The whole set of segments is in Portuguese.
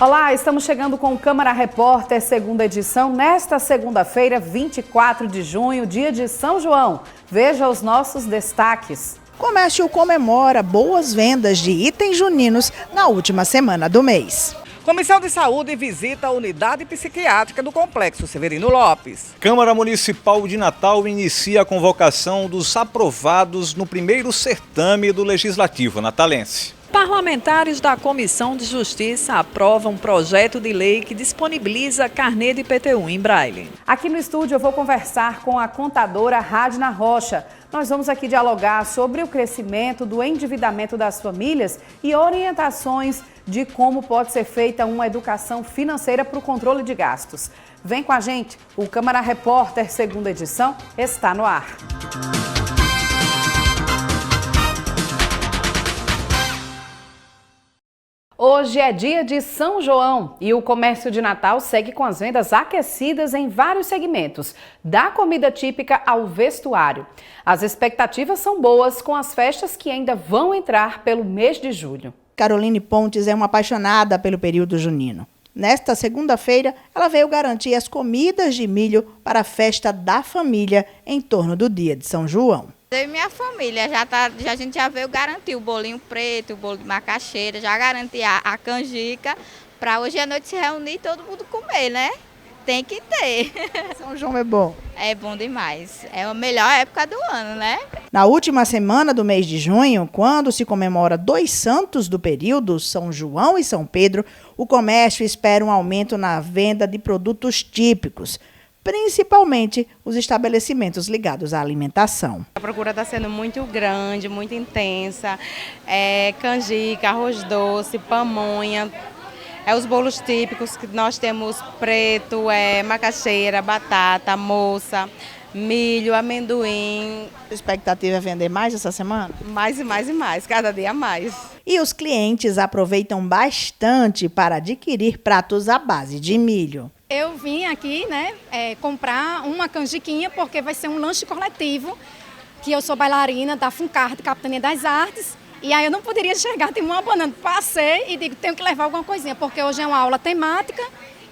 Olá, estamos chegando com o Câmara Repórter, segunda edição, nesta segunda-feira, 24 de junho, dia de São João. Veja os nossos destaques. O comércio comemora boas vendas de itens juninos na última semana do mês. Comissão de Saúde visita a unidade psiquiátrica do Complexo Severino Lopes. Câmara Municipal de Natal inicia a convocação dos aprovados no primeiro certame do Legislativo natalense. Parlamentares da Comissão de Justiça aprovam um projeto de lei que disponibiliza carnê de IPTU em braille. Aqui no estúdio eu vou conversar com a contadora Radna Rocha. Nós vamos aqui dialogar sobre o crescimento do endividamento das famílias e orientações de como pode ser feita uma educação financeira para o controle de gastos. Vem com a gente, o Câmara Repórter, segunda edição, está no ar. Hoje é dia de São João e o comércio de Natal segue com as vendas aquecidas em vários segmentos, da comida típica ao vestuário. As expectativas são boas com as festas que ainda vão entrar pelo mês de julho. Caroline Pontes é uma apaixonada pelo período junino. Nesta segunda-feira, ela veio garantir as comidas de milho para a festa da família em torno do dia de São João. Eu e minha família, a gente já veio garantir o bolinho preto, o bolo de macaxeira, já garantir a canjica, para hoje à noite se reunir e todo mundo comer, né? Tem que ter. São João é bom? É bom demais. É a melhor época do ano, né? Na última semana do mês de junho, quando se comemora 2 santos do período, São João e São Pedro, o comércio espera um aumento na venda de produtos típicos, principalmente os estabelecimentos ligados à alimentação. A procura está sendo muito grande, muito intensa. Canjica, arroz doce, pamonha, os bolos típicos que nós temos preto, macaxeira, batata, moça, milho, amendoim. A expectativa é vender mais essa semana? Mais e mais e mais, cada dia mais. E os clientes aproveitam bastante para adquirir pratos à base de milho. Eu vim aqui, comprar uma canjiquinha porque vai ser um lanche coletivo, que eu sou bailarina da FUNCART, Capitania das Artes, e aí eu não poderia chegar, tem uma banana, passei e digo, tenho que levar alguma coisinha, porque hoje é uma aula temática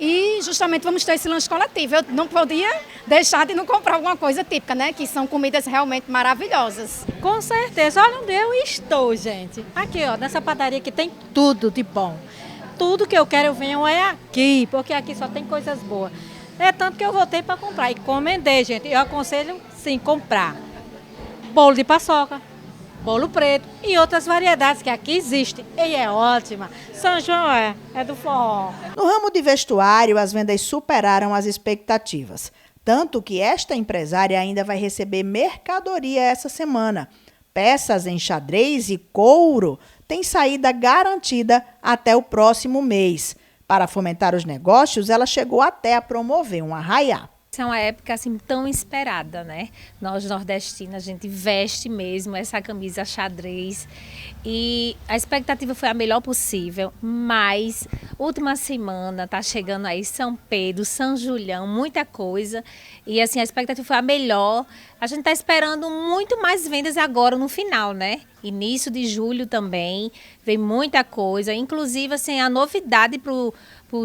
e justamente vamos ter esse lanche coletivo. Eu não podia deixar de não comprar alguma coisa típica, que são comidas realmente maravilhosas. Com certeza, olha onde eu estou, gente. Aqui, nessa padaria que tem tudo de bom. Tudo que eu quero eu venho é aqui, porque aqui só tem coisas boas. É tanto que eu voltei para comprar e encomendei, gente. Eu aconselho, sim, comprar bolo de paçoca, bolo preto e outras variedades que aqui existem. E é ótima. São João é do forró. No ramo de vestuário, as vendas superaram as expectativas. Tanto que esta empresária ainda vai receber mercadoria essa semana. Peças em xadrez e couro têm saída garantida até o próximo mês. Para fomentar os negócios, ela chegou até a promover um arraiá. Essa é uma época assim tão esperada, né? Nós nordestinos, a gente veste mesmo essa camisa xadrez e a expectativa foi a melhor possível, mas última semana tá chegando aí São Pedro, São Julião, muita coisa e assim a expectativa foi a melhor. A gente tá esperando muito mais vendas agora no final, né? Início de julho também, vem muita coisa, inclusive assim a novidade pro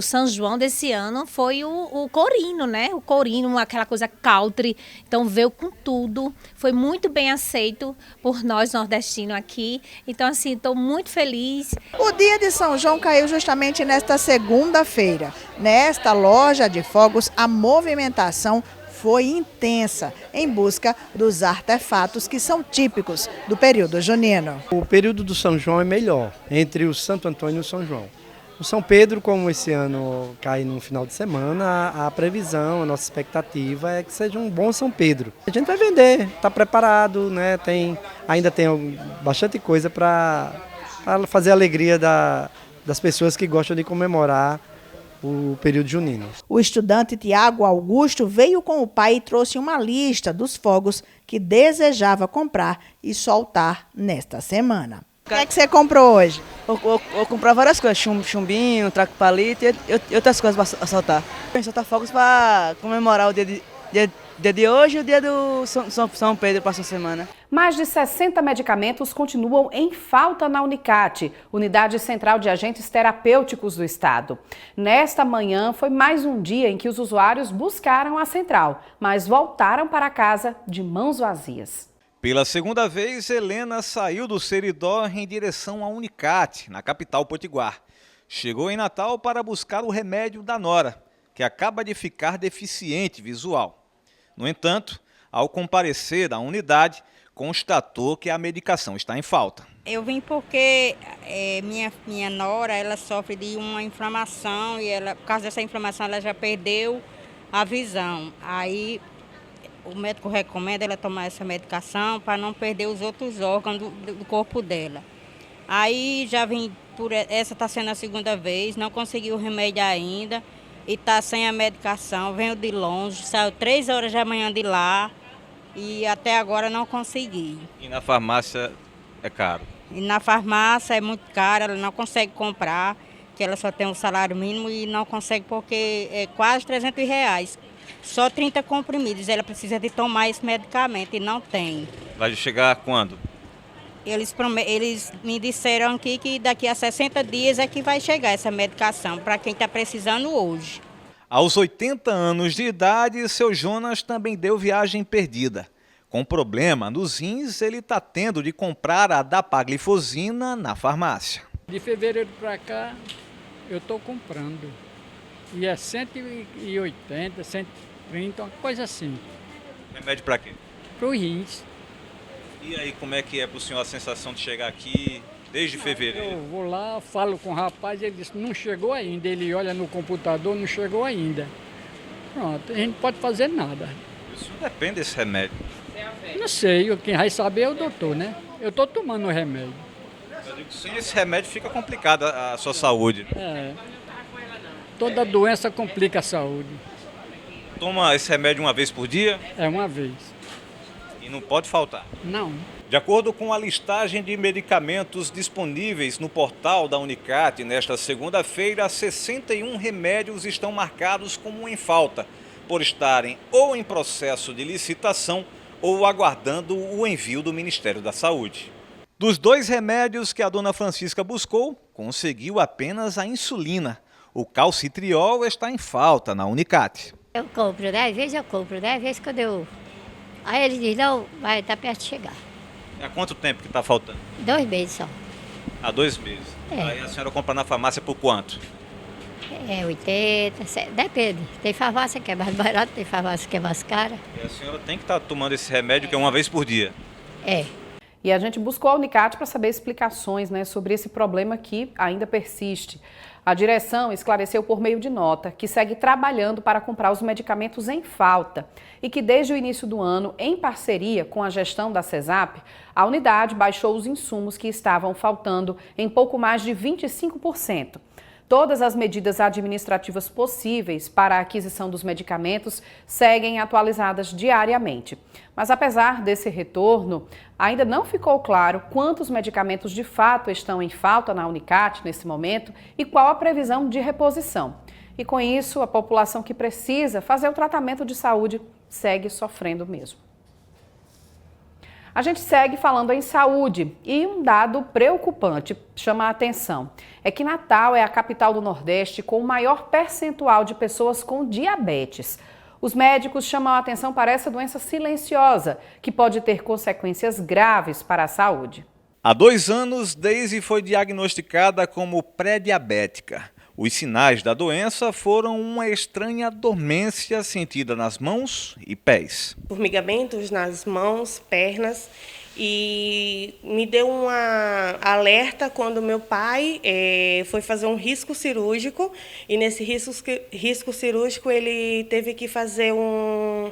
São João desse ano foi o corino, né? O corino, aquela coisa country, então veio com tudo, foi muito bem aceito por nós nordestinos aqui, então assim, estou muito feliz. O dia de São João caiu justamente nesta segunda-feira. Nesta loja de fogos, a movimentação foi intensa em busca dos artefatos que são típicos do período junino. O período do São João é melhor entre o Santo Antônio e o São João. O São Pedro, como esse ano cai no final de semana, a previsão, a nossa expectativa é que seja um bom São Pedro. A gente vai vender, está preparado, né? Ainda tem bastante coisa para fazer a alegria das pessoas que gostam de comemorar o período junino. O estudante Tiago Augusto veio com o pai e trouxe uma lista dos fogos que desejava comprar e soltar nesta semana. O que é que você comprou hoje? Eu comprar várias coisas, chumbinho, traco palito e outras coisas para soltar. Soltar fogos para comemorar o dia Dia de hoje e o dia do São Pedro passou semana. Mais de 60 medicamentos continuam em falta na Unicate, Unidade Central de Agentes Terapêuticos do Estado. Nesta manhã foi mais um dia em que os usuários buscaram a central, mas voltaram para casa de mãos vazias. Pela segunda vez, Helena saiu do Seridó em direção à Unicate, na capital potiguar. Chegou em Natal para buscar o remédio da nora, que acaba de ficar deficiente visual. No entanto, ao comparecer à unidade, constatou que a medicação está em falta. Eu vim porque minha nora, ela sofre de uma inflamação e por causa dessa inflamação ela já perdeu a visão. Aí o médico recomenda ela tomar essa medicação para não perder os outros órgãos do corpo dela. Aí já vim, essa está sendo a segunda vez, não consegui o remédio ainda. E está sem a medicação, venho de longe, saiu 3 horas da manhã de lá e até agora não consegui. E na farmácia é caro? E na farmácia é muito caro, ela não consegue comprar, que ela só tem um salário mínimo e não consegue porque é quase R$300. Só 30 comprimidos, ela precisa de tomar esse medicamento e não tem. Vai chegar quando? Eles me disseram aqui que daqui a 60 dias é que vai chegar essa medicação, para quem está precisando hoje. Aos 80 anos de idade, seu Jonas também deu viagem perdida. Com problema nos rins, ele está tendo de comprar a dapaglifosina na farmácia. De fevereiro para cá, eu estou comprando. E é 180, 130, uma coisa assim. Remédio para quê? Para os rins. E aí, como é que é para o senhor a sensação de chegar aqui desde fevereiro? Eu vou lá, falo com o rapaz, ele disse, não chegou ainda. Ele olha no computador, não chegou ainda. Pronto, a gente não pode fazer nada. Isso depende desse remédio. Não sei, quem vai saber é o doutor, né? Eu estou tomando o remédio. Eu digo, sem esse remédio fica complicada a sua saúde. É, toda doença complica a saúde. Toma esse remédio uma vez por dia? É uma vez. E não pode faltar? Não. De acordo com a listagem de medicamentos disponíveis no portal da Unicate, nesta segunda-feira, 61 remédios estão marcados como em falta, por estarem ou em processo de licitação ou aguardando o envio do Ministério da Saúde. Dos 2 remédios que a dona Francisca buscou, conseguiu apenas a insulina. O calcitriol está em falta na Unicate. Eu compro 10 vezes, quando eu... Aí ele diz, não, vai estar perto de chegar. Há quanto tempo que está faltando? 2 meses só. Há 2 meses. É. Aí a senhora compra na farmácia por quanto? É 80, depende. Tem farmácia que é mais barata, tem farmácia que é mais cara. E a senhora tem que estar tomando esse remédio que é uma vez por dia? É. E a gente buscou a Unicate para saber explicações, sobre esse problema que ainda persiste. A direção esclareceu por meio de nota que segue trabalhando para comprar os medicamentos em falta e que desde o início do ano, em parceria com a gestão da CESAP, a unidade baixou os insumos que estavam faltando em pouco mais de 25%. Todas as medidas administrativas possíveis para a aquisição dos medicamentos seguem atualizadas diariamente. Mas apesar desse retorno, ainda não ficou claro quantos medicamentos de fato estão em falta na Unicate nesse momento e qual a previsão de reposição. E com isso, a população que precisa fazer o tratamento de saúde segue sofrendo mesmo. A gente segue falando em saúde e um dado preocupante chama a atenção. É que Natal é a capital do Nordeste com o maior percentual de pessoas com diabetes. Os médicos chamam a atenção para essa doença silenciosa, que pode ter consequências graves para a saúde. Há 2 anos, Daisy foi diagnosticada como pré-diabética. Os sinais da doença foram uma estranha dormência sentida nas mãos e pés. Formigamentos nas mãos, pernas, e me deu uma alerta quando meu pai foi fazer um risco cirúrgico, e nesse risco cirúrgico ele teve que fazer um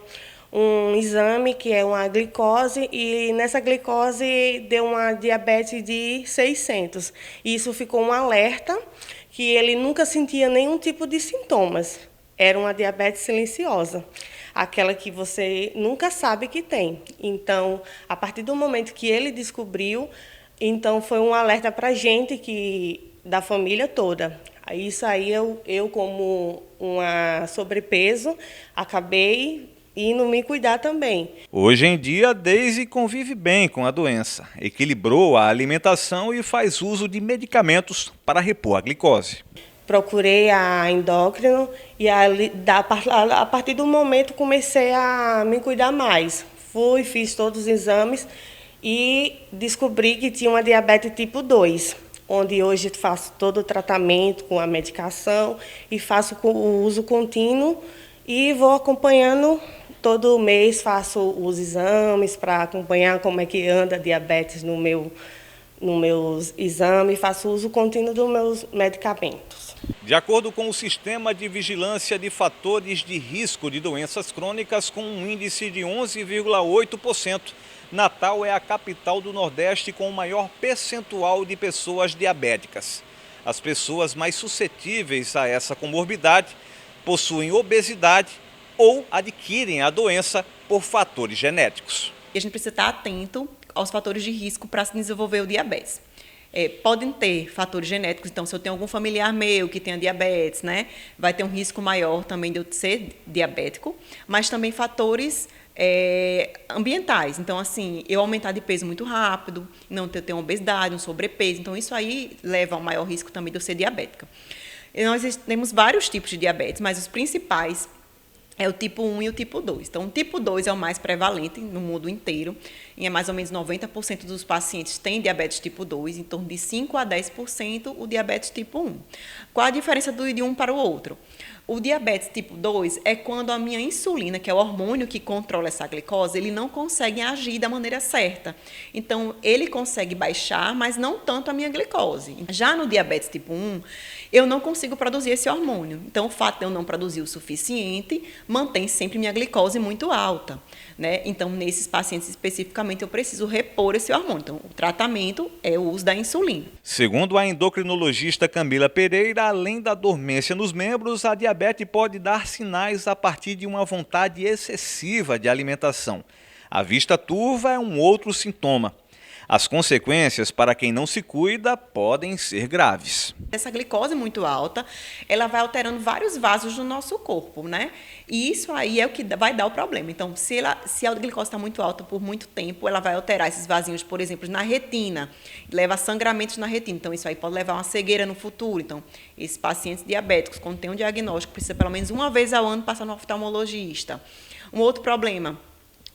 exame que é uma glicose, e nessa glicose deu uma diabetes de 600. E isso ficou um alerta que ele nunca sentia nenhum tipo de sintomas. Era uma diabetes silenciosa, aquela que você nunca sabe que tem. Então, a partir do momento que ele descobriu, então foi um alerta para a gente, da família toda. Isso aí eu como uma sobrepeso, acabei e não me cuidar também. Hoje em dia, Deise convive bem com a doença, equilibrou a alimentação e faz uso de medicamentos para repor a glicose. Procurei a endócrino e a partir do momento comecei a me cuidar mais. Fiz todos os exames e descobri que tinha uma diabetes tipo 2, onde hoje faço todo o tratamento com a medicação e faço o uso contínuo e vou acompanhando todo mês, faço os exames para acompanhar como é que anda a diabetes no meu exame, faço uso contínuo dos meus medicamentos. De acordo com o Sistema de Vigilância de Fatores de Risco de Doenças Crônicas, com um índice de 11,8%, Natal é a capital do Nordeste com o maior percentual de pessoas diabéticas. As pessoas mais suscetíveis a essa comorbidade possuem obesidade ou adquirem a doença por fatores genéticos. E a gente precisa estar atento aos fatores de risco para se desenvolver o diabetes. Podem ter fatores genéticos, então se eu tenho algum familiar meu que tenha diabetes, né, vai ter um risco maior também de eu ser diabético, mas também fatores ambientais. Então, assim, eu aumentar de peso muito rápido, não ter uma obesidade, um sobrepeso, então isso aí leva ao maior risco também de eu ser diabética. E nós temos vários tipos de diabetes, mas os principais é o tipo 1 e o tipo 2. Então, o tipo 2 é o mais prevalente no mundo inteiro. E é mais ou menos 90% dos pacientes têm diabetes tipo 2, em torno de 5 a 10% o diabetes tipo 1. Qual a diferença de um para o outro? O diabetes tipo 2 é quando a minha insulina, que é o hormônio que controla essa glicose, ele não consegue agir da maneira certa. Então, ele consegue baixar, mas não tanto a minha glicose. Já no diabetes tipo 1, eu não consigo produzir esse hormônio. Então, o fato de eu não produzir o suficiente mantém sempre minha glicose muito alta, né? Então, nesses pacientes especificamente, eu preciso repor esse hormônio. Então, o tratamento é o uso da insulina. Segundo a endocrinologista Camila Pereira, além da dormência nos membros, a diabetes pode dar sinais a partir de uma vontade excessiva de alimentação. A vista turva é um outro sintoma. As consequências para quem não se cuida podem ser graves. Essa glicose muito alta, ela vai alterando vários vasos do nosso corpo, né? E isso aí é o que vai dar o problema. Então, se a glicose está muito alta por muito tempo, ela vai alterar esses vasinhos, por exemplo, na retina, leva a sangramentos na retina. Então, isso aí pode levar a uma cegueira no futuro. Então, esses pacientes diabéticos, quando tem um diagnóstico, precisa pelo menos uma vez ao ano passar no oftalmologista. Um outro problema,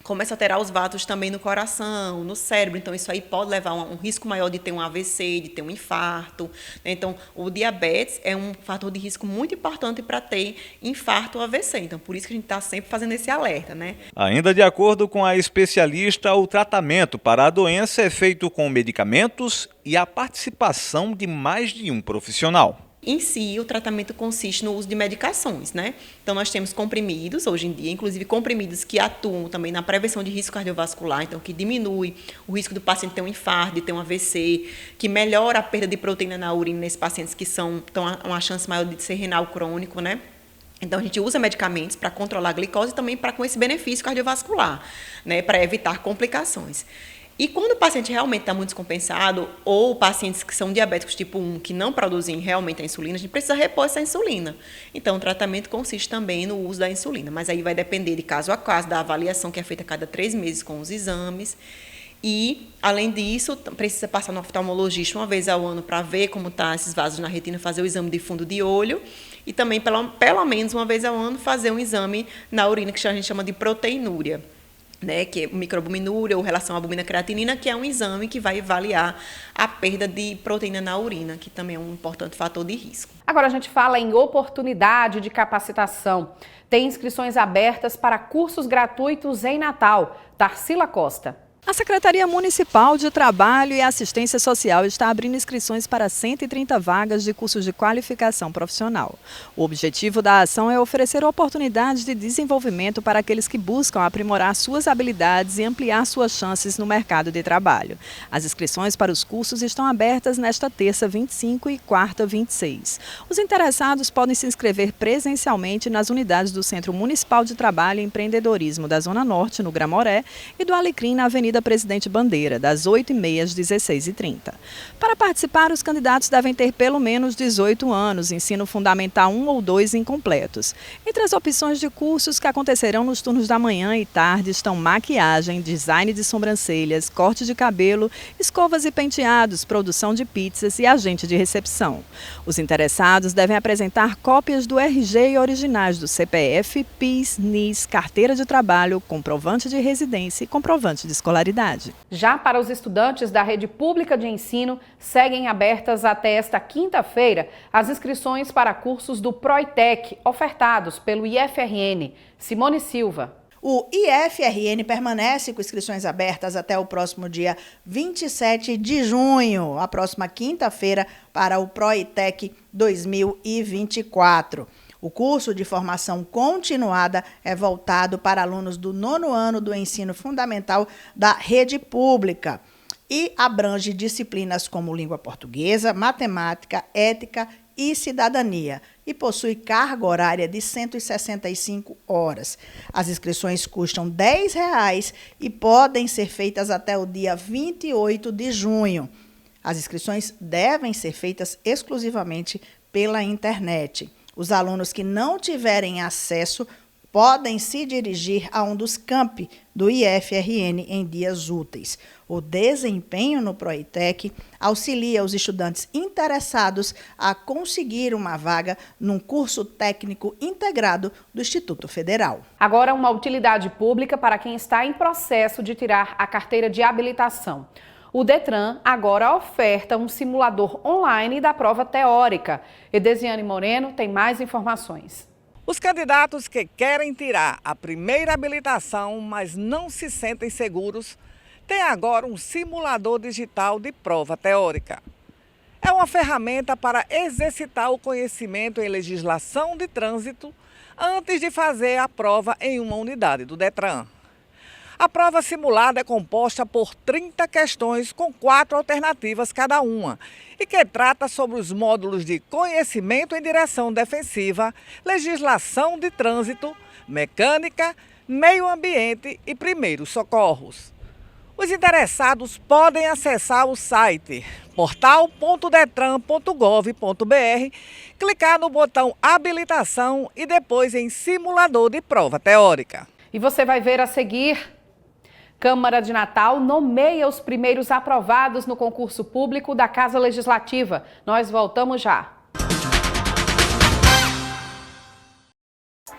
começa a alterar os vasos também no coração, no cérebro. Então, isso aí pode levar a um risco maior de ter um AVC, de ter um infarto. Então, o diabetes é um fator de risco muito importante para ter infarto ou AVC. Então, por isso que a gente está sempre fazendo esse alerta, né? Ainda de acordo com a especialista, o tratamento para a doença é feito com medicamentos e a participação de mais de um profissional. Em si, o tratamento consiste no uso de medicações, né? Então, nós temos comprimidos, hoje em dia, inclusive comprimidos que atuam também na prevenção de risco cardiovascular, então, que diminui o risco do paciente ter um infarto, de ter um AVC, que melhora a perda de proteína na urina nesses pacientes que estão uma chance maior de ser renal crônico, né? Então, a gente usa medicamentos para controlar a glicose e também com esse benefício cardiovascular, né? Para evitar complicações. E quando o paciente realmente está muito descompensado, ou pacientes que são diabéticos tipo 1, que não produzem realmente a insulina, a gente precisa repor essa insulina. Então, o tratamento consiste também no uso da insulina, mas aí vai depender de caso a caso, da avaliação que é feita a cada 3 meses com os exames. E, além disso, precisa passar no oftalmologista uma vez ao ano para ver como estão esses vasos na retina, fazer o exame de fundo de olho e também, pelo menos uma vez ao ano, fazer um exame na urina, que a gente chama de proteinúria, né, que é microalbuminúria ou relação albumina-creatinina, que é um exame que vai avaliar a perda de proteína na urina, que também é um importante fator de risco. Agora a gente fala em oportunidade de capacitação. Tem inscrições abertas para cursos gratuitos em Natal. Tarsila Costa. A Secretaria Municipal de Trabalho e Assistência Social está abrindo inscrições para 130 vagas de cursos de qualificação profissional. O objetivo da ação é oferecer oportunidades de desenvolvimento para aqueles que buscam aprimorar suas habilidades e ampliar suas chances no mercado de trabalho. As inscrições para os cursos estão abertas nesta terça 25 e quarta 26. Os interessados podem se inscrever presencialmente nas unidades do Centro Municipal de Trabalho e Empreendedorismo da Zona Norte, no Gramoré, e do Alecrim, na Avenida Avenida Presidente Bandeira, das 8h30 às 16h30. Para participar, os candidatos devem ter pelo menos 18 anos, ensino fundamental 1 ou 2 incompletos. Entre as opções de cursos que acontecerão nos turnos da manhã e tarde estão maquiagem, design de sobrancelhas, corte de cabelo, escovas e penteados, produção de pizzas e agente de recepção. Os interessados devem apresentar cópias do RG e originais do CPF, PIS, NIS, carteira de trabalho, comprovante de residência e comprovante de escolaridade. Já para os estudantes da rede pública de ensino, seguem abertas até esta quinta-feira as inscrições para cursos do Proitec, ofertados pelo IFRN. Simone Silva. O IFRN permanece com inscrições abertas até o próximo dia 27 de junho, a próxima quinta-feira, para o Proitec 2024. O curso de formação continuada é voltado para alunos do 9º ano do ensino fundamental da rede pública e abrange disciplinas como língua portuguesa, matemática, ética e cidadania e possui carga horária de 165 horas. As inscrições custam R$10 e podem ser feitas até o dia 28 de junho. As inscrições devem ser feitas exclusivamente pela internet. Os alunos que não tiverem acesso podem se dirigir a um dos campi do IFRN em dias úteis. O desempenho no Proitec auxilia os estudantes interessados a conseguir uma vaga num curso técnico integrado do Instituto Federal. Agora, uma utilidade pública para quem está em processo de tirar a carteira de habilitação. O Detran agora oferta um simulador online da prova teórica. Edesiane Moreno tem mais informações. Os candidatos que querem tirar a primeira habilitação, mas não se sentem seguros, têm agora um simulador digital de prova teórica. É uma ferramenta para exercitar o conhecimento em legislação de trânsito antes de fazer a prova em uma unidade do Detran. A prova simulada é composta por 30 questões com 4 alternativas cada uma e que trata sobre os módulos de conhecimento em direção defensiva, legislação de trânsito, mecânica, meio ambiente e primeiros socorros. Os interessados podem acessar o site portal.detran.gov.br, clicar no botão habilitação e depois em simulador de prova teórica. E você vai ver a seguir: Câmara de Natal nomeia os primeiros aprovados no concurso público da Casa Legislativa. Nós voltamos já.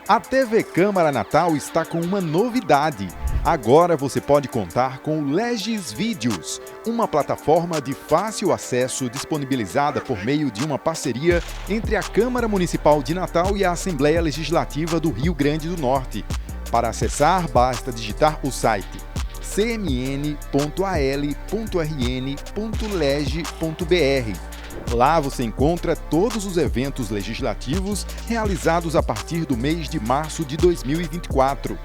A TV Câmara Natal está com uma novidade. Agora você pode contar com o Legis Vídeos, uma plataforma de fácil acesso disponibilizada por meio de uma parceria entre a Câmara Municipal de Natal e a Assembleia Legislativa do Rio Grande do Norte. Para acessar, basta digitar o site cmn.al.rn.leg.br. Lá você encontra todos os eventos legislativos realizados a partir do mês de março de 2024.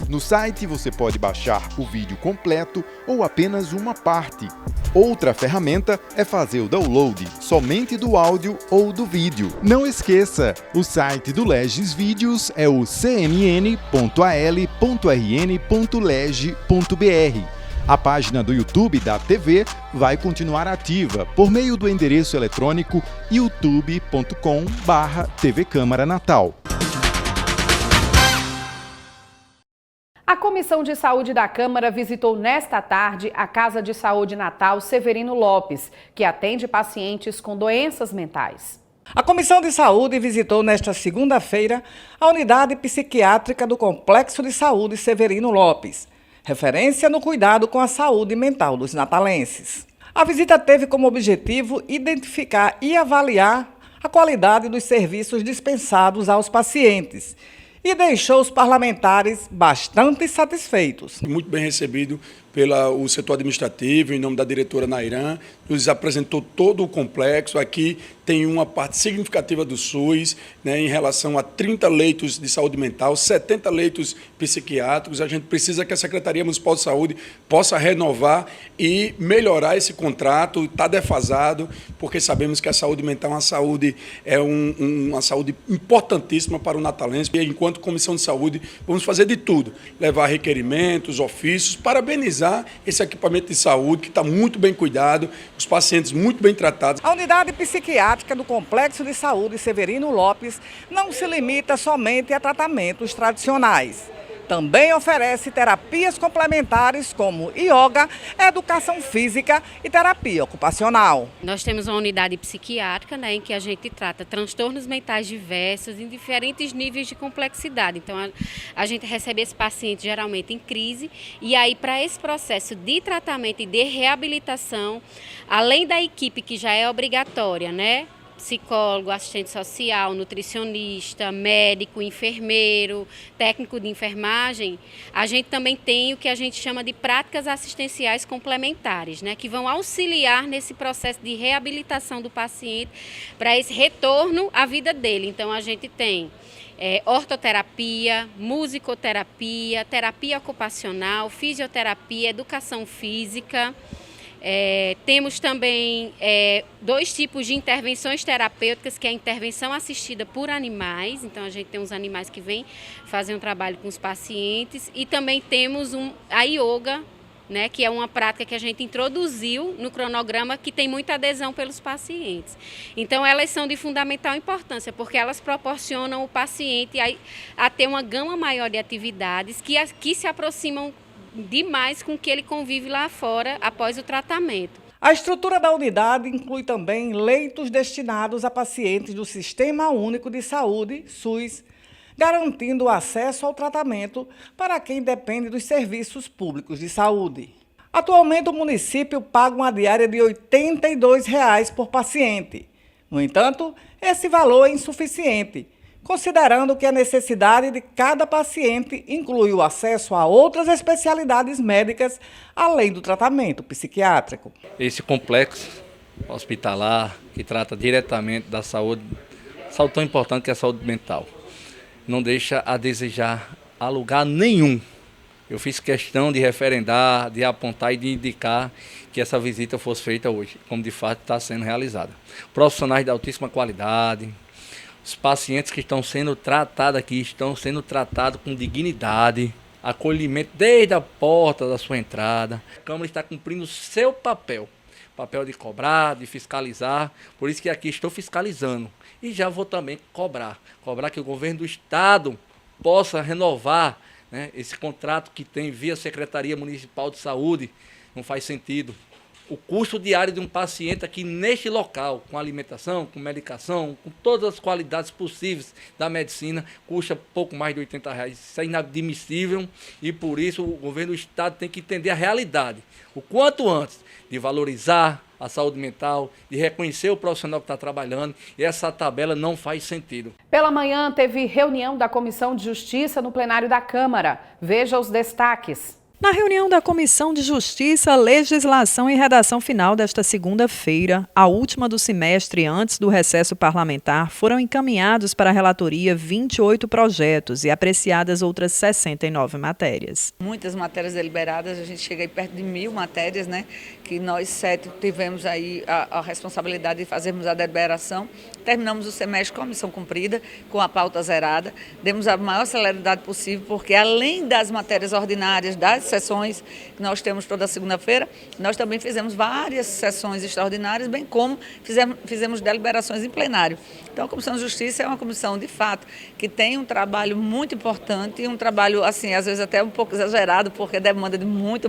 No site você pode baixar o vídeo completo ou apenas uma parte. Outra ferramenta é fazer o download somente do áudio ou do vídeo. Não esqueça, o site do Legis Vídeos é o cmn.al.rn.leg.br. A página do YouTube da TV vai continuar ativa por meio do endereço eletrônico youtube.com/TV Câmara Natal. A Comissão de Saúde da Câmara visitou nesta tarde a Casa de Saúde Natal Severino Lopes, que atende pacientes com doenças mentais. A Comissão de Saúde visitou nesta segunda-feira a unidade psiquiátrica do Complexo de Saúde Severino Lopes, referência no cuidado com a saúde mental dos natalenses. A visita teve como objetivo identificar e avaliar a qualidade dos serviços dispensados aos pacientes e deixou os parlamentares bastante satisfeitos. Muito bem recebido pelo setor administrativo, em nome da diretora Nairan, nos apresentou todo o complexo. Aqui tem uma parte significativa do SUS, né, em relação a 30 leitos de saúde mental, 70 leitos psiquiátricos. A gente precisa que a Secretaria Municipal de Saúde possa renovar e melhorar esse contrato. Está defasado, porque sabemos que a saúde mental é uma saúde importantíssima para o natalense. E, enquanto Comissão de Saúde, vamos fazer de tudo, levar requerimentos, ofícios, parabenizar valorizar esse equipamento de saúde que está muito bem cuidado, os pacientes muito bem tratados. A unidade psiquiátrica do Complexo de Saúde Severino Lopes não se limita somente a tratamentos tradicionais. Também oferece terapias complementares como yoga, educação física e terapia ocupacional. Nós temos uma unidade psiquiátrica, né, em que a gente trata transtornos mentais diversos em diferentes níveis de complexidade. Então a gente recebe esse paciente geralmente em crise e aí para esse processo de tratamento e de reabilitação, além da equipe que já é obrigatória, né? Psicólogo, assistente social, nutricionista, médico, enfermeiro, técnico de enfermagem, a gente também tem o que a gente chama de práticas assistenciais complementares, né, que vão auxiliar nesse processo de reabilitação do paciente para esse retorno à vida dele. Então a gente tem ortoterapia, musicoterapia, terapia ocupacional, fisioterapia, educação física. Temos também 2 tipos de intervenções terapêuticas, que é a intervenção assistida por animais, então a gente tem uns animais que vêm fazer um trabalho com os pacientes, e também temos a yoga, né, que é uma prática que a gente introduziu no cronograma que tem muita adesão pelos pacientes. Então elas são de fundamental importância, porque elas proporcionam o paciente a ter uma gama maior de atividades que se aproximam demais com o que ele convive lá fora após o tratamento. A estrutura da unidade inclui também leitos destinados a pacientes do Sistema Único de Saúde, SUS, garantindo o acesso ao tratamento para quem depende dos serviços públicos de saúde. Atualmente, o município paga uma diária de R$ 82,00 por paciente. No entanto, esse valor é insuficiente, considerando que a necessidade de cada paciente inclui o acesso a outras especialidades médicas, além do tratamento psiquiátrico. Esse complexo hospitalar, que trata diretamente da saúde tão importante que é a saúde mental, não deixa a desejar a lugar nenhum. Eu fiz questão de referendar, de apontar e de indicar que essa visita fosse feita hoje, como de fato está sendo realizada. Profissionais de altíssima qualidade. Os pacientes que estão sendo tratados aqui estão sendo tratados com dignidade, acolhimento desde a porta da sua entrada. A Câmara está cumprindo o seu papel de cobrar, de fiscalizar, por isso que aqui estou fiscalizando. E já vou também cobrar que o governo do Estado possa renovar, né, esse contrato que tem via Secretaria Municipal de Saúde. Não faz sentido. O custo diário de um paciente aqui neste local, com alimentação, com medicação, com todas as qualidades possíveis da medicina, custa pouco mais de R$ 80,00. Isso é inadmissível e por isso o governo do Estado tem que entender a realidade, o quanto antes, de valorizar a saúde mental, de reconhecer o profissional que está trabalhando, e essa tabela não faz sentido. Pela manhã teve reunião da Comissão de Justiça no plenário da Câmara. Veja os destaques. Na reunião da Comissão de Justiça, Legislação e Redação final desta segunda-feira, a última do semestre antes do recesso parlamentar, foram encaminhados para a relatoria 28 projetos e apreciadas outras 69 matérias. Muitas matérias deliberadas, a gente chega aí perto de 1.000 matérias, né? Que nós 7 tivemos aí a responsabilidade de fazermos a deliberação. Terminamos o semestre com a missão cumprida, com a pauta zerada. Demos a maior celeridade possível, porque além das matérias ordinárias, das sessões que nós temos toda segunda-feira, nós também fizemos várias sessões extraordinárias, bem como fizemos deliberações em plenário. Então a Comissão de Justiça é uma comissão, de fato, que tem um trabalho muito importante, e um trabalho, assim, às vezes até um pouco exagerado, porque demanda de muita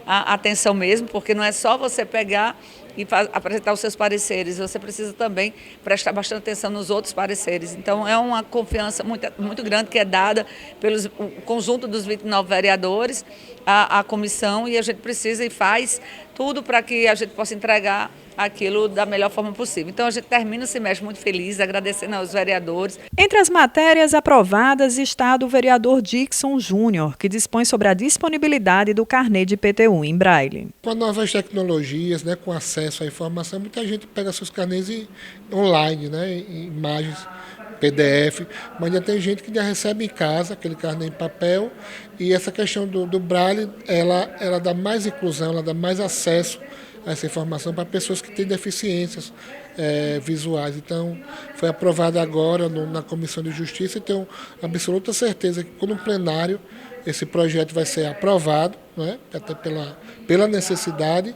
atenção mesmo, porque não é só você pegar e apresentar os seus pareceres, você precisa também prestar bastante atenção nos outros pareceres. Então é uma confiança muito grande que é dada pelo conjunto dos 29 vereadores à comissão, e a gente precisa e faz tudo para que a gente possa entregar aquilo da melhor forma possível. Então a gente termina o semestre muito feliz, agradecendo aos vereadores. Entre as matérias aprovadas está a do vereador Dixon Júnior, que dispõe sobre a disponibilidade do carnê de IPTU em braille. Com as novas tecnologias, né, com acesso à informação, muita gente pega seus carnês online, né, em imagens, PDF, mas ainda tem gente que já recebe em casa aquele carnê em papel, e essa questão do braille, ela dá mais inclusão, ela dá mais acesso essa informação para pessoas que têm deficiências visuais. Então, foi aprovado agora na Comissão de Justiça e tenho absoluta certeza que, quando no plenário, esse projeto vai ser aprovado, né, até pela necessidade,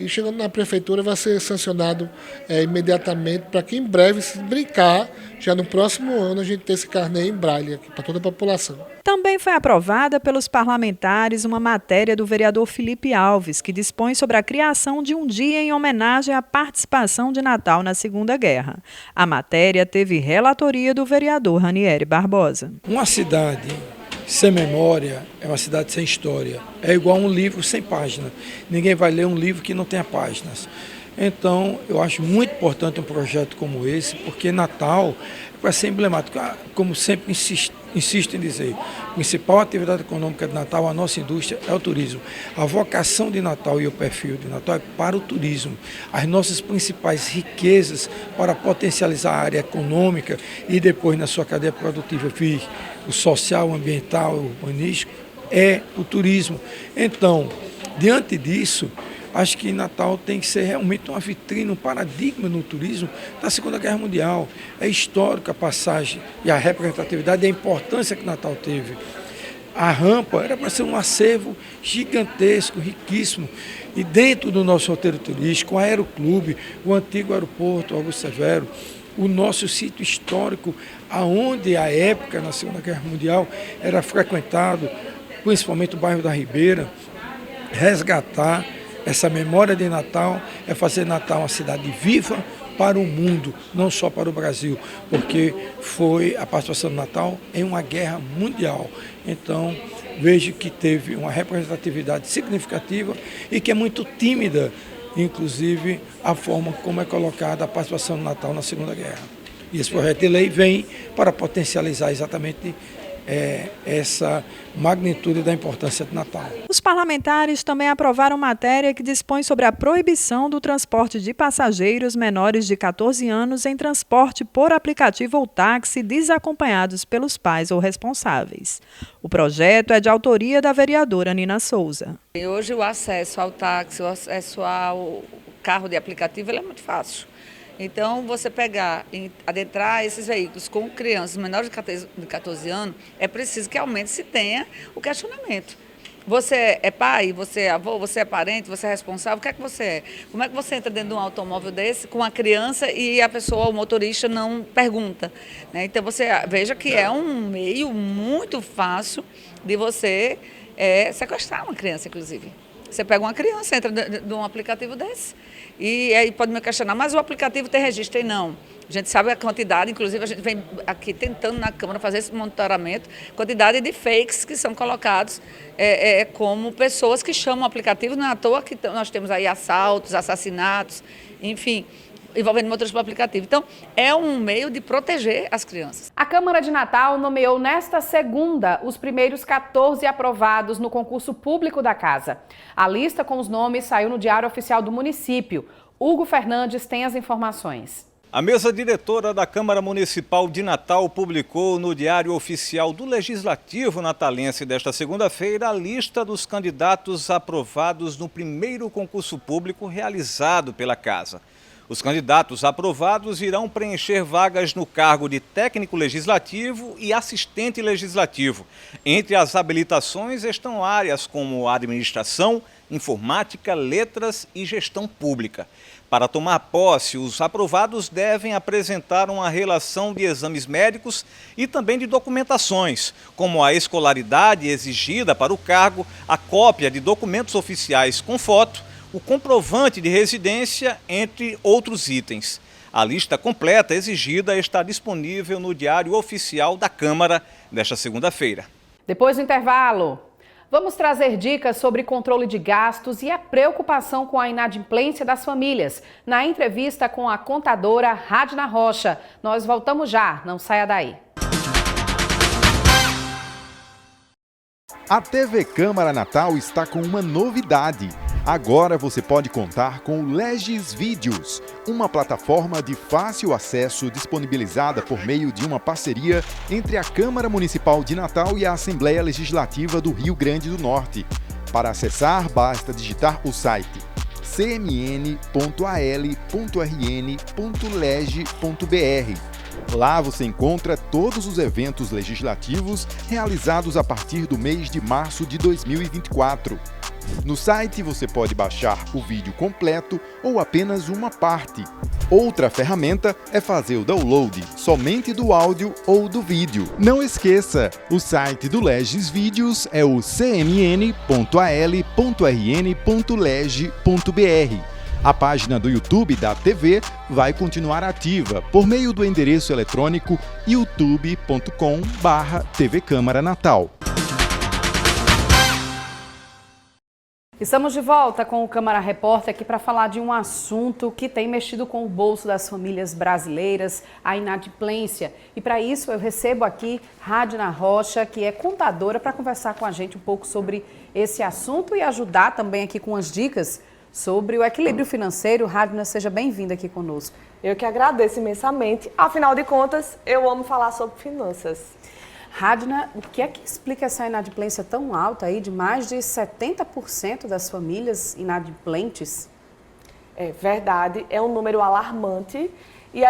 e chegando na Prefeitura vai ser sancionado imediatamente para que em breve, se brincar, já no próximo ano a gente ter esse carnê em braille aqui para toda a população. Também foi aprovada pelos parlamentares uma matéria do vereador Felipe Alves, que dispõe sobre a criação de um dia em homenagem à participação de Natal na Segunda Guerra. A matéria teve relatoria do vereador Ranieri Barbosa. Uma cidade sem memória é uma cidade sem história. É igual um livro sem página. Ninguém vai ler um livro que não tenha páginas. Então, eu acho muito importante um projeto como esse, porque Natal vai ser emblemático. Como sempre insisto em dizer, a principal atividade econômica de Natal, a nossa indústria, é o turismo. A vocação de Natal e o perfil de Natal é para o turismo. As nossas principais riquezas para potencializar a área econômica e depois na sua cadeia produtiva, o social, o ambiental, o urbanístico, é o turismo. Então, diante disso, acho que Natal tem que ser realmente uma vitrine, um paradigma no turismo da Segunda Guerra Mundial. É histórica a passagem e a representatividade e a importância que Natal teve. A rampa era para ser um acervo gigantesco, riquíssimo. E dentro do nosso roteiro turístico, o Aeroclube, o antigo aeroporto Augusto Severo, o nosso sítio histórico, aonde à época, na Segunda Guerra Mundial, era frequentado, principalmente o bairro da Ribeira, resgatar essa memória de Natal, é fazer Natal uma cidade viva para o mundo, não só para o Brasil, porque foi a participação do Natal em uma guerra mundial. Então, vejo que teve uma representatividade significativa e que é muito tímida, inclusive a forma como é colocada a participação do Natal na Segunda Guerra. E esse projeto de lei vem para potencializar exatamente essa magnitude da importância de Natal. Os parlamentares também aprovaram matéria que dispõe sobre a proibição do transporte de passageiros menores de 14 anos em transporte por aplicativo ou táxi desacompanhados pelos pais ou responsáveis. O projeto é de autoria da vereadora Nina Souza. Hoje o acesso ao táxi, o acesso ao carro de aplicativo, ele é muito fácil. Então, você pegar e adentrar esses veículos com crianças menores de 14 anos, é preciso que aumente se tenha o questionamento. Você é pai, você é avô, você é parente, você é responsável, o que é que você é? Como é que você entra dentro de um automóvel desse com uma criança e a pessoa, o motorista, não pergunta? Né? Então, você veja que é um meio muito fácil de você sequestrar uma criança, inclusive. Você pega uma criança, entra de um aplicativo desse e aí pode me questionar, mas o aplicativo tem registro? E não. A gente sabe a quantidade, inclusive a gente vem aqui tentando na Câmara fazer esse monitoramento, quantidade de fakes que são colocados como pessoas que chamam o aplicativo, não é à toa que nós temos aí assaltos, assassinatos, enfim, envolvendo motoristas pelo aplicativo. Então, é um meio de proteger as crianças. A Câmara de Natal nomeou nesta segunda os primeiros 14 aprovados no concurso público da casa. A lista com os nomes saiu no Diário Oficial do município. Hugo Fernandes tem as informações. A mesa diretora da Câmara Municipal de Natal publicou no Diário Oficial do Legislativo Natalense desta segunda-feira a lista dos candidatos aprovados no primeiro concurso público realizado pela casa. Os candidatos aprovados irão preencher vagas no cargo de técnico legislativo e assistente legislativo. Entre as habilitações estão áreas como administração, informática, letras e gestão pública. Para tomar posse, os aprovados devem apresentar uma relação de exames médicos e também de documentações, como a escolaridade exigida para o cargo, a cópia de documentos oficiais com foto, o comprovante de residência, entre outros itens. A lista completa exigida está disponível no Diário Oficial da Câmara desta segunda-feira. Depois do intervalo, vamos trazer dicas sobre controle de gastos e a preocupação com a inadimplência das famílias, na entrevista com a contadora Radna Rocha. Nós voltamos já, não saia daí. A TV Câmara Natal está com uma novidade. Agora você pode contar com o Legis Vídeos, uma plataforma de fácil acesso disponibilizada por meio de uma parceria entre a Câmara Municipal de Natal e a Assembleia Legislativa do Rio Grande do Norte. Para acessar, basta digitar o site cmn.al.rn.leg.br. Lá você encontra todos os eventos legislativos realizados a partir do mês de março de 2024. No site você pode baixar o vídeo completo ou apenas uma parte. Outra ferramenta é fazer o download somente do áudio ou do vídeo. Não esqueça, o site do Legis Vídeos é o cmn.al.rn.leg.br. A página do YouTube da TV vai continuar ativa por meio do endereço eletrônico youtube.com/TV Câmara Natal. Estamos de volta com o Câmara Repórter aqui para falar de um assunto que tem mexido com o bolso das famílias brasileiras, a inadimplência. E para isso eu recebo aqui Radna Rocha, que é contadora, para conversar com a gente um pouco sobre esse assunto e ajudar também aqui com as dicas sobre o equilíbrio financeiro. Radna, seja bem-vinda aqui conosco. Eu que agradeço imensamente. Afinal de contas, eu amo falar sobre finanças. Radna, o que é que explica essa inadimplência tão alta aí, de mais de 70% das famílias inadimplentes? É verdade, é um número alarmante e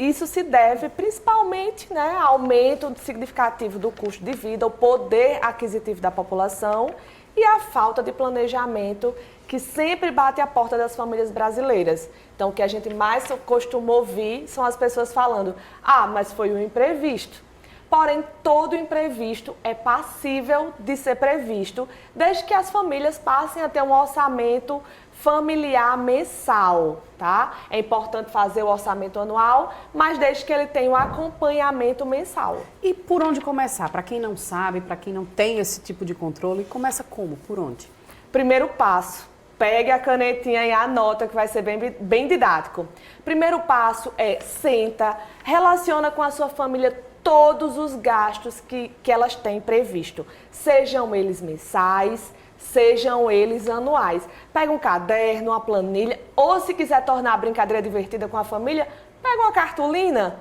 isso se deve principalmente, né, ao aumento significativo do custo de vida, o poder aquisitivo da população e a falta de planejamento que sempre bate à porta das famílias brasileiras. Então, o que a gente mais costuma ouvir são as pessoas falando: ah, mas foi um imprevisto. Porém, todo imprevisto é passível de ser previsto, desde que as famílias passem a ter um orçamento familiar mensal, tá? É importante fazer o orçamento anual, mas desde que ele tenha um acompanhamento mensal. E por onde começar? Para quem não sabe, para quem não tem esse tipo de controle, começa como? Por onde? Primeiro passo, pegue a canetinha e anota, que vai ser bem didático. Primeiro passo é senta, relaciona com a sua família todos os gastos que elas têm previsto, sejam eles mensais, sejam eles anuais. Pega um caderno, uma planilha, ou se quiser tornar a brincadeira divertida com a família, pega uma cartolina.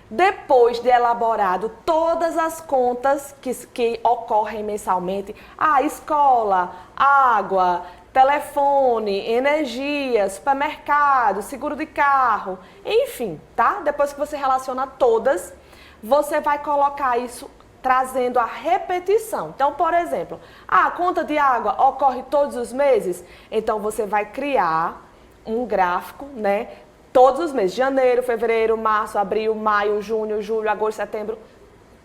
Depois de elaborado todas as contas que ocorrem mensalmente, escola, água, telefone, energia, supermercado, seguro de carro, enfim, tá? Depois que você relaciona todas, você vai colocar isso trazendo a repetição. Então, por exemplo, a conta de água ocorre todos os meses, então você vai criar um gráfico, né? Todos os meses, janeiro, fevereiro, março, abril, maio, junho, julho, agosto, setembro,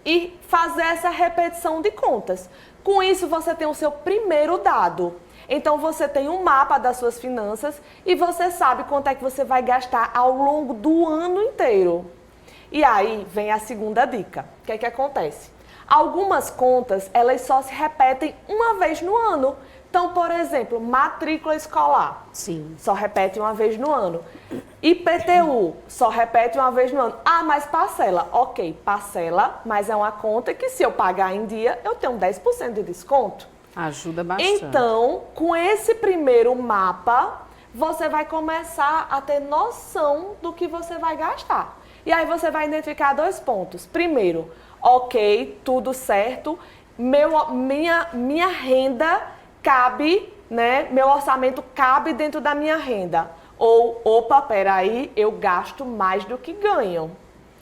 e fazer essa repetição de contas. Com isso, você tem o seu primeiro dado. Então, você tem um mapa das suas finanças e você sabe quanto é que você vai gastar ao longo do ano inteiro. E aí vem a segunda dica. O que é que acontece? Algumas contas, elas só se repetem uma vez no ano. Então, por exemplo, matrícula escolar. Sim. Só repete uma vez no ano. IPTU, só repete uma vez no ano. Ah, mas parcela. Ok, parcela, mas é uma conta que se eu pagar em dia, eu tenho 10% de desconto. Ajuda bastante. Então, com esse primeiro mapa, você vai começar a ter noção do que você vai gastar. E aí você vai identificar 2 pontos. Primeiro, ok, tudo certo, minha renda cabe, né? Meu orçamento cabe dentro da minha renda. Ou, opa, peraí, eu gasto mais do que ganho.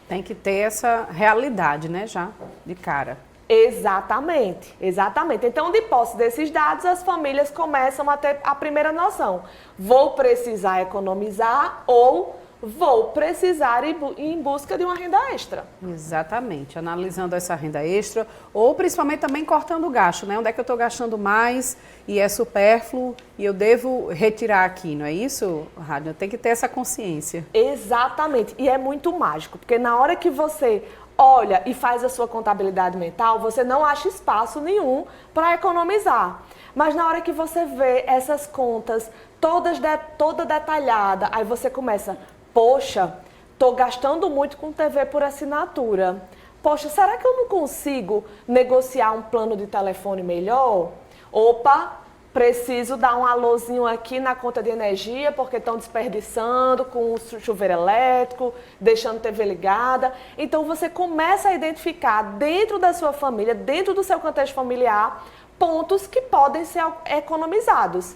Tem que ter essa realidade, né, já, de cara. Exatamente, exatamente. Então, de posse desses dados, as famílias começam a ter a primeira noção. Vou precisar economizar ou vou precisar ir em busca de uma renda extra. Exatamente, analisando essa renda extra ou principalmente também cortando o gasto, né? Onde é que eu estou gastando mais e é supérfluo e eu devo retirar aqui, não é isso, Radna? Tem que ter essa consciência. Exatamente, e é muito mágico, porque na hora que você olha e faz a sua contabilidade mental, você não acha espaço nenhum para economizar. Mas na hora que você vê essas contas toda detalhada, aí você começa: poxa, estou gastando muito com TV por assinatura. Poxa, será que eu não consigo negociar um plano de telefone melhor? Opa, preciso dar um alôzinho aqui na conta de energia porque estão desperdiçando com o chuveiro elétrico, deixando TV ligada. Então você começa a identificar dentro da sua família, dentro do seu contexto familiar, pontos que podem ser economizados.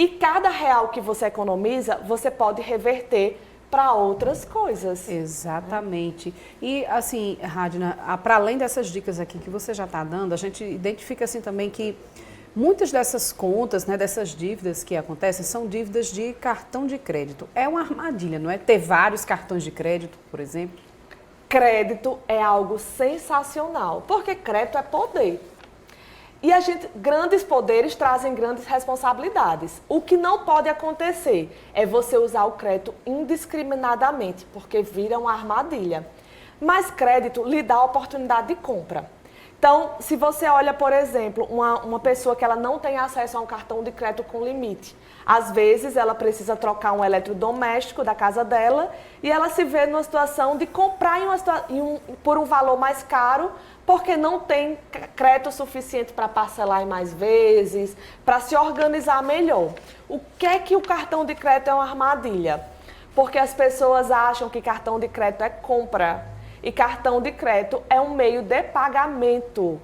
E cada real que você economiza, você pode reverter para outras coisas. Exatamente. E assim, Radna, para além dessas dicas aqui que você já está dando, a gente identifica assim também que muitas dessas contas, né, dessas dívidas que acontecem, são dívidas de cartão de crédito. É uma armadilha, não é? Ter vários cartões de crédito, por exemplo. Crédito é algo sensacional, porque crédito é poder. E grandes poderes trazem grandes responsabilidades. O que não pode acontecer é você usar o crédito indiscriminadamente, porque vira uma armadilha. Mas crédito lhe dá a oportunidade de compra. Então, se você olha, por exemplo, uma pessoa que ela não tem acesso a um cartão de crédito com limite, às vezes ela precisa trocar um eletrodoméstico da casa dela e ela se vê numa situação de comprar por um valor mais caro, porque não tem crédito suficiente para parcelar em mais vezes, para se organizar melhor. O que é que o cartão de crédito é uma armadilha? Porque as pessoas acham que cartão de crédito é compra e cartão de crédito é um meio de pagamento.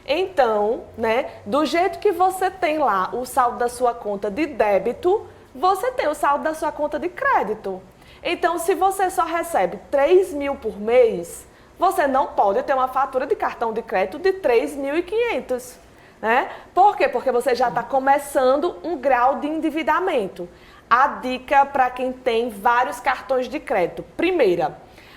Então, né, do jeito que você tem lá o saldo da sua conta de débito, você tem o saldo da sua conta de crédito. Então, se você só recebe 3 mil por mês, você não pode ter uma fatura de cartão de crédito de 3.500, né? Por quê? Porque você já está começando um grau de endividamento. A dica para quem tem vários cartões de crédito. Primeira,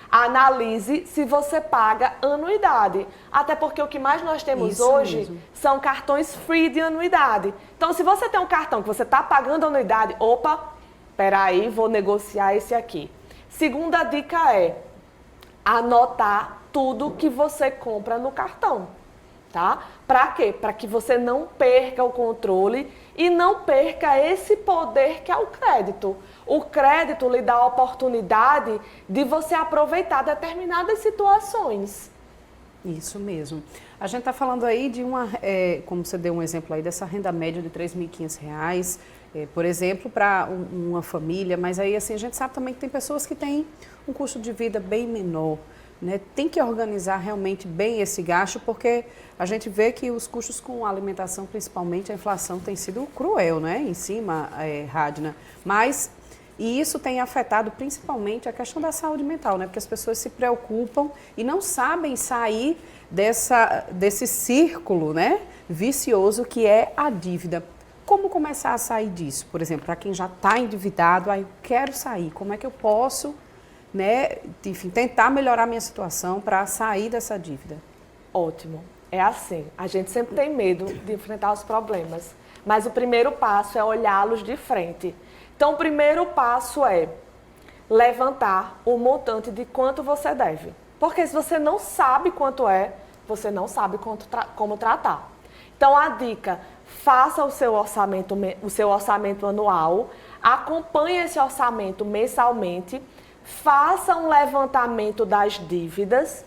analise se você paga anuidade. Até porque o que mais nós temos hoje são cartões free de anuidade. Então, se você tem um cartão que você está pagando anuidade, opa, peraí, vou negociar esse aqui. Segunda dica é anotar tudo que você compra no cartão, tá? Para quê? Para que você não perca o controle e não perca esse poder que é o crédito. O crédito lhe dá a oportunidade de você aproveitar determinadas situações. Isso mesmo. A gente está falando aí de como você deu um exemplo aí, dessa renda média de R$ 3.500, por exemplo, para uma família, mas aí assim, a gente sabe também que tem pessoas que têm um custo de vida bem menor, né? Tem que organizar realmente bem esse gasto, porque a gente vê que os custos com a alimentação, principalmente a inflação, tem sido cruel, né? Em cima, Radna, e isso tem afetado principalmente a questão da saúde mental, né? Porque as pessoas se preocupam e não sabem sair desse círculo, né, vicioso que é a dívida. Como começar a sair disso? Por exemplo, para quem já está endividado, eu quero sair, como é que eu posso, né, enfim, tentar melhorar a minha situação para sair dessa dívida? Ótimo. É assim, a gente sempre tem medo de enfrentar os problemas, mas o primeiro passo é olhá-los de frente. Então, o primeiro passo é levantar o montante de quanto você deve. Porque se você não sabe quanto é, você não sabe como tratar. Então, a dica, faça o seu orçamento anual, acompanhe esse orçamento mensalmente, faça um levantamento das dívidas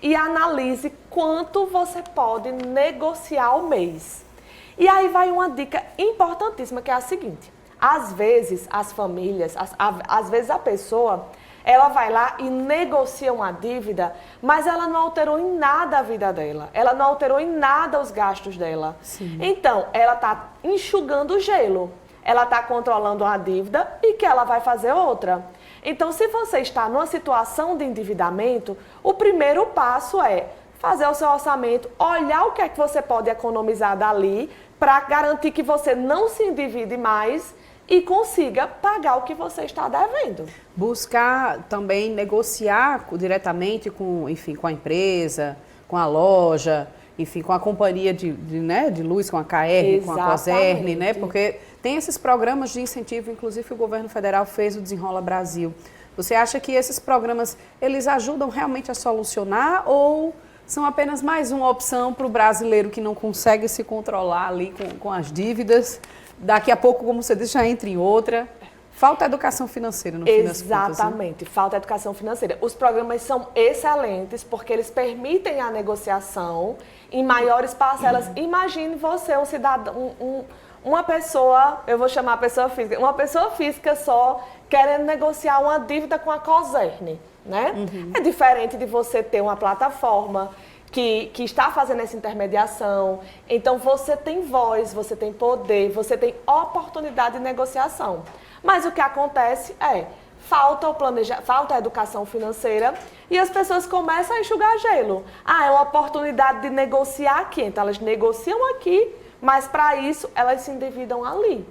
e analise quanto você pode negociar ao mês. E aí vai uma dica importantíssima, que é a seguinte: às vezes as famílias, às vezes a pessoa, ela vai lá e negocia uma dívida, mas ela não alterou em nada a vida dela, ela não alterou em nada os gastos dela. Sim. Então, ela está enxugando o gelo, ela está controlando uma dívida e que ela vai fazer outra. Então, se você está numa situação de endividamento, o primeiro passo é fazer o seu orçamento, olhar o que é que você pode economizar dali para garantir que você não se endivide mais e consiga pagar o que você está devendo. Buscar também negociar diretamente com a empresa, com a loja, enfim, com a companhia de luz, com a KR, exatamente, com a COSERN, né? Porque tem esses programas de incentivo, inclusive o governo federal fez o Desenrola Brasil. Você acha que esses programas, eles ajudam realmente a solucionar ou são apenas mais uma opção para o brasileiro que não consegue se controlar ali com as dívidas? Daqui a pouco, como você disse, já entra em outra. Falta educação financeira no fim das contas. Exatamente, falta educação financeira. Os programas são excelentes porque eles permitem a negociação em maiores parcelas. Imagine você, um cidadão, uma pessoa, eu vou chamar a pessoa física, uma pessoa física só querendo negociar uma dívida com a COSERN, né? É diferente de você ter uma plataforma que está fazendo essa intermediação. Então, você tem voz, você tem poder, você tem oportunidade de negociação. Mas o que acontece é, falta a educação financeira e as pessoas começam a enxugar gelo. É uma oportunidade de negociar aqui. Então, elas negociam aqui, mas para isso, elas se endividam ali.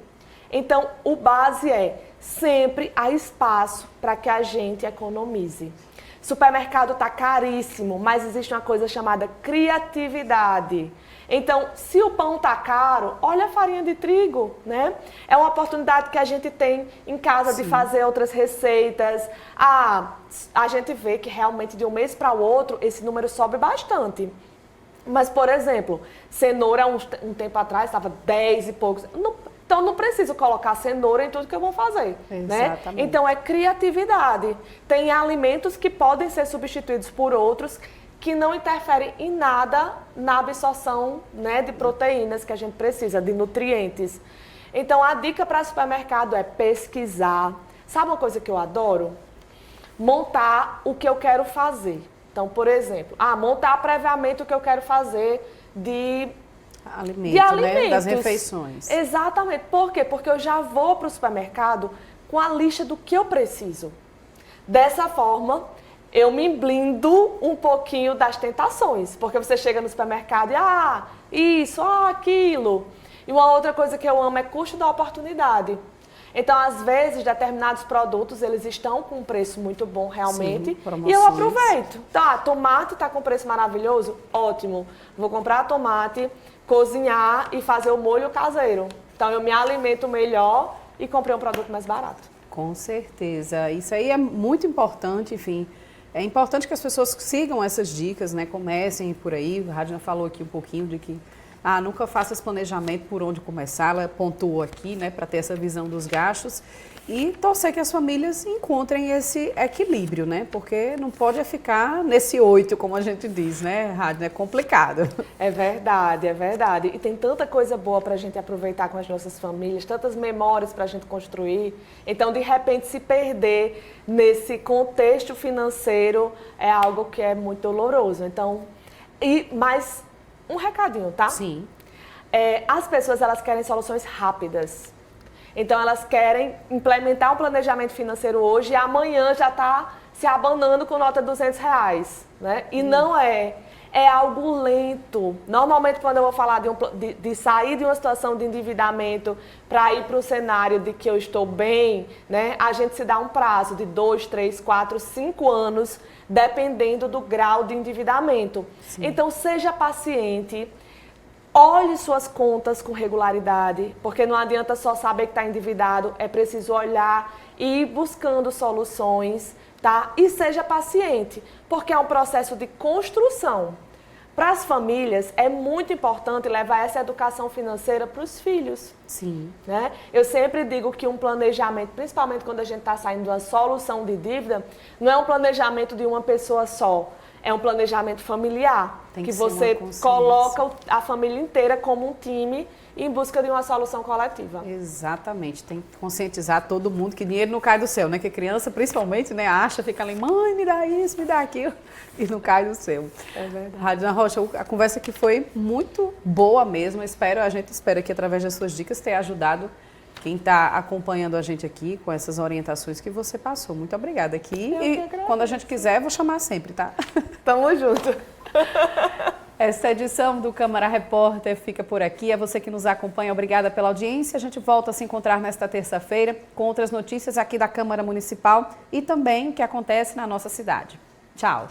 Então, o base é, sempre há espaço para que a gente economize. Supermercado está caríssimo, mas existe uma coisa chamada criatividade. Então, se o pão está caro, olha a farinha de trigo, né? É uma oportunidade que a gente tem em casa de fazer outras receitas. A gente vê que realmente de um mês para o outro, esse número sobe bastante. Mas, por exemplo, cenoura, um tempo atrás, estava 10 e poucos. Então, não preciso colocar cenoura em tudo que eu vou fazer, né? Então, é criatividade. Tem alimentos que podem ser substituídos por outros que não interferem em nada na absorção, né, de proteínas que a gente precisa, de nutrientes. Então, a dica para supermercado é pesquisar. Sabe uma coisa que eu adoro? Montar o que eu quero fazer. Então, por exemplo, montar previamente o que eu quero fazer de alimentos, né? Das refeições. Exatamente. Por quê? Porque eu já vou para o supermercado com a lista do que eu preciso. Dessa forma, eu me blindo um pouquinho das tentações. Porque você chega no supermercado e isso, aquilo. E uma outra coisa que eu amo é custo da oportunidade. Então, às vezes, determinados produtos, eles estão com um preço muito bom, realmente. Sim, e eu aproveito. Tomate está com preço maravilhoso? Ótimo. Vou comprar tomate, cozinhar e fazer o molho caseiro. Então, eu me alimento melhor e comprei um produto mais barato. Com certeza. Isso aí é muito importante, enfim. É importante que as pessoas sigam essas dicas, né? Comecem por aí. A Radna falou aqui um pouquinho de que nunca faça esse planejamento por onde começar. Ela pontuou aqui, né, para ter essa visão dos gastos e torcer que as famílias encontrem esse equilíbrio, né? Porque não pode ficar nesse 8, como a gente diz, né, Radna? É complicado. É verdade, é verdade. E tem tanta coisa boa para a gente aproveitar com as nossas famílias, tantas memórias para a gente construir. Então, de repente, se perder nesse contexto financeiro é algo que é muito doloroso. Então, mas um recadinho, tá? Sim. As pessoas, elas querem soluções rápidas. Então, elas querem implementar um planejamento financeiro hoje e amanhã já está se abanando com nota de R$200, né? E não é. É algo lento. Normalmente, quando eu vou falar de sair de uma situação de endividamento para ir para o cenário de que eu estou bem, né? A gente se dá um prazo de 2, 3, 4, 5 anos, dependendo do grau de endividamento. Sim. Então, seja paciente, olhe suas contas com regularidade, porque não adianta só saber que está endividado, é preciso olhar e ir buscando soluções, tá? E seja paciente, porque é um processo de construção. Para as famílias, é muito importante levar essa educação financeira para os filhos. Sim. Né? Eu sempre digo que um planejamento, principalmente quando a gente está saindo de uma solução de dívida, não é um planejamento de uma pessoa só. É um planejamento familiar, que você coloca a família inteira como um time em busca de uma solução coletiva. Exatamente, tem que conscientizar todo mundo que dinheiro não cai do céu, né? Que criança, principalmente, né, acha, fica ali, mãe, me dá isso, me dá aquilo, e não cai do céu. É verdade. Radna Rocha, a conversa aqui foi muito boa mesmo, a gente espera que através das suas dicas tenha ajudado quem está acompanhando a gente aqui com essas orientações que você passou. Muito obrigada aqui. E quando a gente quiser, vou chamar sempre, tá? Tamo junto. Essa edição do Câmara Repórter fica por aqui. É você que nos acompanha. Obrigada pela audiência. A gente volta a se encontrar nesta terça-feira com outras notícias aqui da Câmara Municipal e também o que acontece na nossa cidade. Tchau.